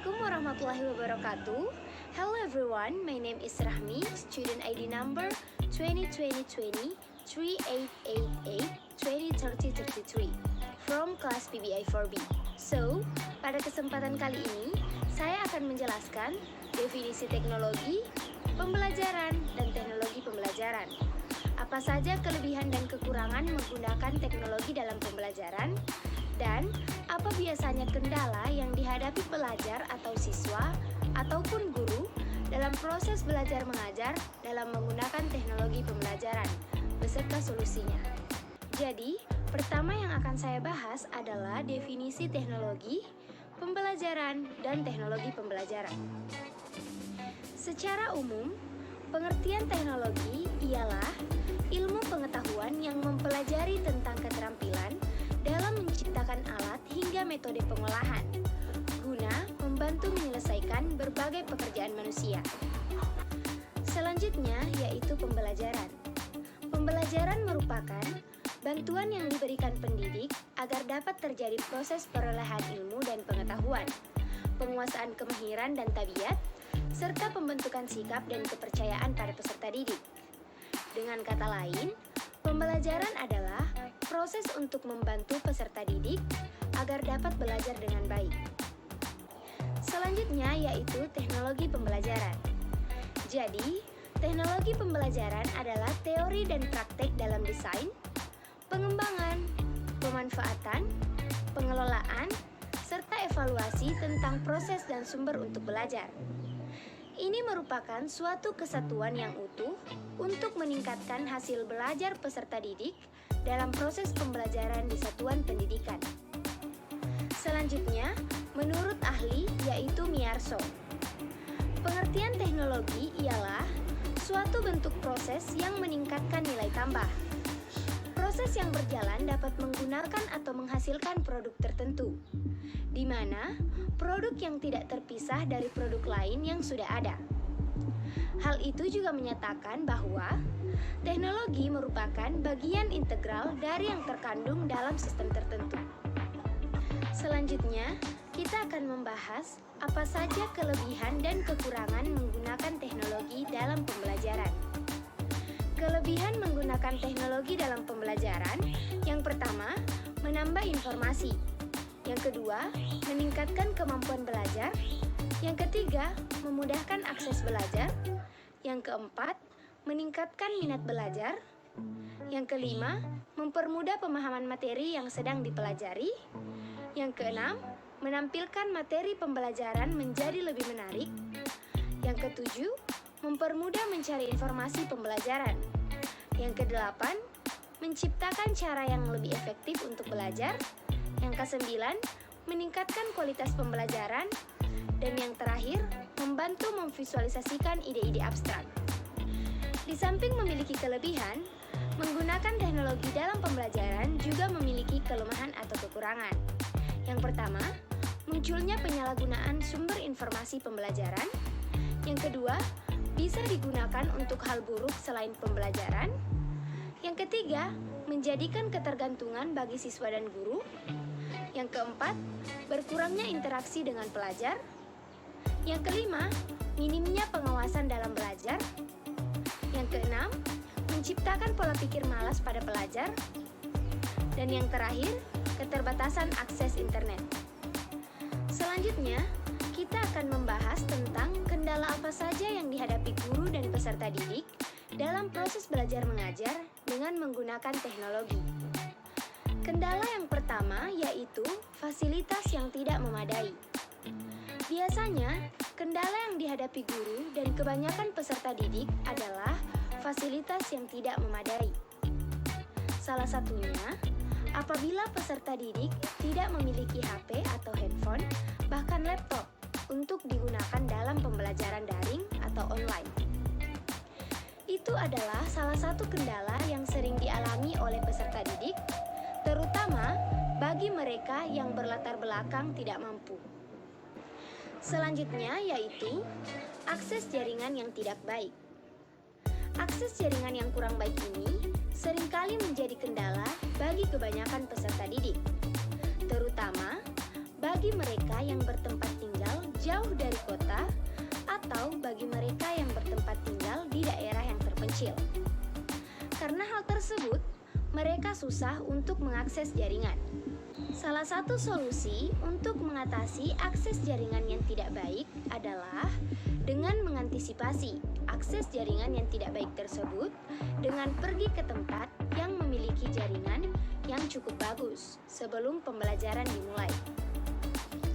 Assalamualaikum warahmatullahi wabarakatuh. Hello everyone, my name is Rahmi, student ID number 2020-3888-2030-33 from class PBI 4B. So, pada kesempatan kali ini, saya akan menjelaskan definisi teknologi, pembelajaran, dan teknologi pembelajaran. Apa saja kelebihan dan kekurangan menggunakan teknologi dalam pembelajaran, dan apa biasanya kendala yang dihadapi pelajar atau siswa ataupun guru dalam proses belajar mengajar dalam menggunakan teknologi pembelajaran, beserta solusinya. Jadi, pertama yang akan saya bahas adalah definisi teknologi, pembelajaran, dan teknologi pembelajaran. Secara umum, pengertian teknologi ialah ilmu pengetahuan yang mempelajari tentang keterampilan dalam menciptakan alat hingga metode pengolahan, guna membantu menyelesaikan berbagai pekerjaan manusia. Selanjutnya yaitu pembelajaran. Pembelajaran merupakan bantuan yang diberikan pendidik agar dapat terjadi proses perolehan ilmu dan pengetahuan, penguasaan kemahiran dan tabiat, serta pembentukan sikap dan kepercayaan pada peserta didik. Dengan kata lain, pembelajaran adalah proses untuk membantu peserta didik agar dapat belajar dengan baik. Selanjutnya yaitu teknologi pembelajaran. Jadi, teknologi pembelajaran adalah teori dan praktek dalam desain, pengembangan, pemanfaatan, pengelolaan, serta evaluasi tentang proses dan sumber untuk belajar. Ini merupakan suatu kesatuan yang utuh untuk meningkatkan hasil belajar peserta didik dalam proses pembelajaran di satuan pendidikan. Selanjutnya, menurut ahli yaitu Miyarso, pengertian teknologi ialah suatu bentuk proses yang meningkatkan nilai tambah. Proses yang berjalan dapat menggunakan atau menghasilkan produk tertentu, di mana produk yang tidak terpisah dari produk lain yang sudah ada. Hal itu juga menyatakan bahwa teknologi merupakan bagian integral dari yang terkandung dalam sistem tertentu. Selanjutnya, kita akan membahas apa saja kelebihan dan kekurangan menggunakan teknologi dalam pembelajaran. Kelebihan menggunakan teknologi dalam pembelajaran, yang pertama, menambah informasi. Yang kedua, meningkatkan kemampuan belajar. Yang ketiga, memudahkan akses belajar. Yang keempat, meningkatkan minat belajar. Yang kelima, mempermudah pemahaman materi yang sedang dipelajari. Yang keenam, menampilkan materi pembelajaran menjadi lebih menarik. Yang ketujuh, mempermudah mencari informasi pembelajaran. Yang kedelapan, menciptakan cara yang lebih efektif untuk belajar. Yang kesembilan, meningkatkan kualitas pembelajaran. Dan yang terakhir, membantu memvisualisasikan ide-ide abstrak. Di samping memiliki kelebihan, menggunakan teknologi dalam pembelajaran juga memiliki kelemahan atau kekurangan. Yang pertama, munculnya penyalahgunaan sumber informasi pembelajaran. Yang kedua, bisa digunakan untuk hal buruk selain pembelajaran. Yang ketiga, menjadikan ketergantungan bagi siswa dan guru. Yang keempat, berkurangnya interaksi dengan pelajar. Yang kelima, minimnya pengawasan dalam belajar. Yang keenam, menciptakan pola pikir malas pada pelajar. Dan yang terakhir, keterbatasan akses internet. Selanjutnya, kita akan membahas tentang kendala apa saja yang dihadapi guru dan peserta didik dalam proses belajar mengajar dengan menggunakan teknologi. Kendala yang pertama yaitu fasilitas yang tidak memadai. Biasanya, kendala yang dihadapi guru dan kebanyakan peserta didik adalah fasilitas yang tidak memadai. Salah satunya, apabila peserta didik tidak memiliki HP atau handphone, bahkan laptop, untuk digunakan dalam pembelajaran daring atau online. Itu adalah salah satu kendala yang sering dialami oleh peserta didik, terutama bagi mereka yang berlatar belakang tidak mampu. Selanjutnya yaitu akses jaringan yang tidak baik. Akses jaringan yang kurang baik ini seringkali menjadi kendala bagi kebanyakan peserta didik, terutama bagi mereka yang bertempat tinggal jauh dari kota atau bagi mereka yang bertempat tinggal di daerah yang terpencil. Karena hal tersebut, mereka susah untuk mengakses jaringan. Salah satu solusi untuk mengatasi akses jaringan yang tidak baik adalah dengan mengantisipasi akses jaringan yang tidak baik tersebut dengan pergi ke tempat yang memiliki jaringan yang cukup bagus sebelum pembelajaran dimulai.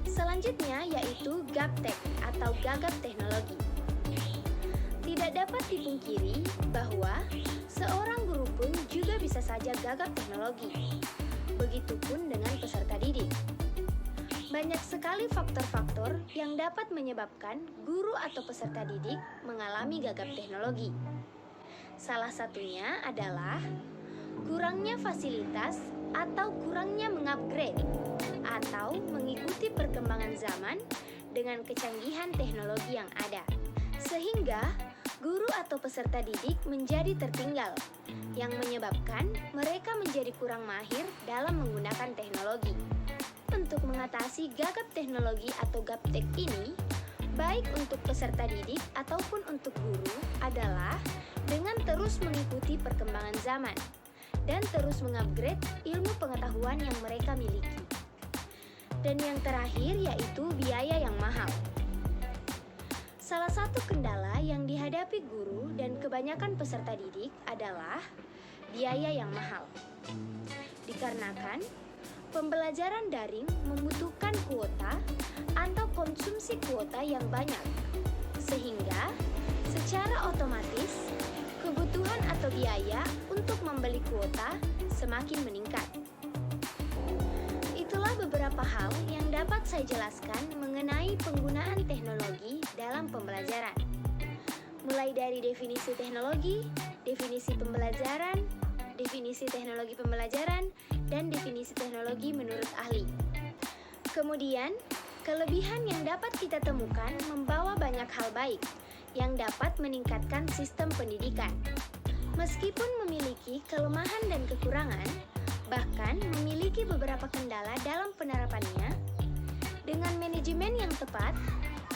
Selanjutnya yaitu gaptek atau gagap teknologi. Tidak dapat dipungkiri bahwa seorang guru pun juga bisa saja gagap teknologi. Begitupun dengan peserta didik. Banyak sekali faktor-faktor yang dapat menyebabkan guru atau peserta didik mengalami gagap teknologi. Salah satunya adalah kurangnya fasilitas atau kurangnya mengupgrade atau mengikuti perkembangan zaman dengan kecanggihan teknologi yang ada. Sehingga guru atau peserta didik menjadi tertinggal, yang menyebabkan mereka menjadi kurang mahir dalam menggunakan teknologi. Untuk mengatasi gagap teknologi atau gaptek ini, baik untuk peserta didik ataupun untuk guru adalah dengan terus mengikuti perkembangan zaman dan terus mengupgrade ilmu pengetahuan yang mereka miliki. Dan yang terakhir yaitu biaya yang mahal. Salah satu kendala yang dihadapi guru dan kebanyakan peserta didik adalah biaya yang mahal. Dikarenakan pembelajaran daring membutuhkan kuota atau konsumsi kuota yang banyak, sehingga secara otomatis kebutuhan atau biaya untuk membeli kuota semakin meningkat. Itulah beberapa hal yang dapat saya jelaskan mengenai penggunaan teknologi dalam pembelajaran. Mulai dari definisi teknologi, definisi pembelajaran, definisi teknologi pembelajaran, dan definisi teknologi menurut ahli. Kemudian, kelebihan yang dapat kita temukan membawa banyak hal baik yang dapat meningkatkan sistem pendidikan. Meskipun memiliki kelemahan dan kekurangan, bahkan memiliki beberapa kendala dalam penerapannya, dengan manajemen yang tepat,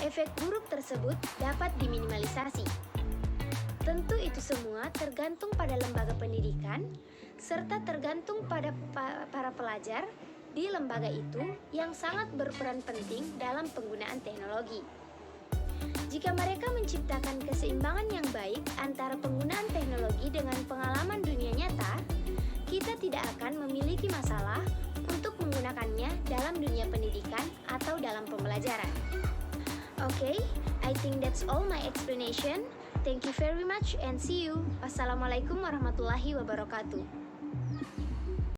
efek buruk tersebut dapat diminimalisasi. Tentu itu semua tergantung pada lembaga pendidikan, serta tergantung pada para pelajar di lembaga itu yang sangat berperan penting dalam penggunaan teknologi. Jika mereka menciptakan keseimbangan yang baik antara penggunaan teknologi dengan pengalaman dunia nyata, kita tidak akan memiliki masalah untuk menggunakannya dalam dunia pendidikan atau dalam pembelajaran. Okay, I think that's all my explanation. Thank you very much and see you. Wassalamualaikum warahmatullahi wabarakatuh.